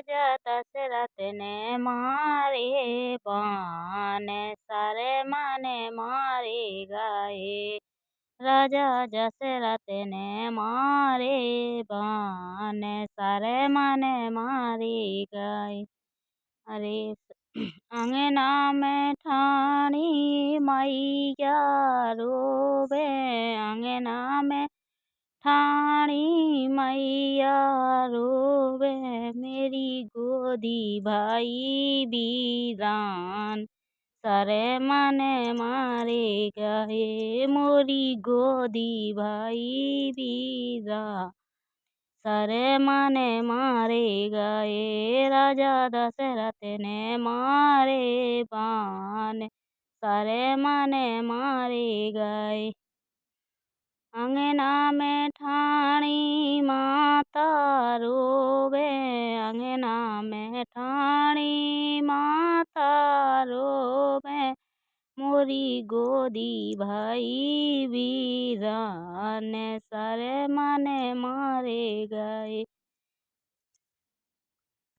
राजा दशरथ ने मारे बाण, सारे माने मारे गए। राजा दशरथ ने मारे बाण, सारे माने मारे गए। अरे अंगना में ठाणी मैया रोवे, अंगना में ठाणी मैया रोवे, मेरी गोदी भाई बीरान, सारे माने मारे गए। मोरी गोदी भाई बीरान, सारे माने मारे गए। राजा दशरथ ने मारे बाण, सारे माने मारे गए। अंगना में ठाणी माता रोवे, अंगना में ठाणी माता रोवे, मोरी गोदी भाई बीरान, सारे माने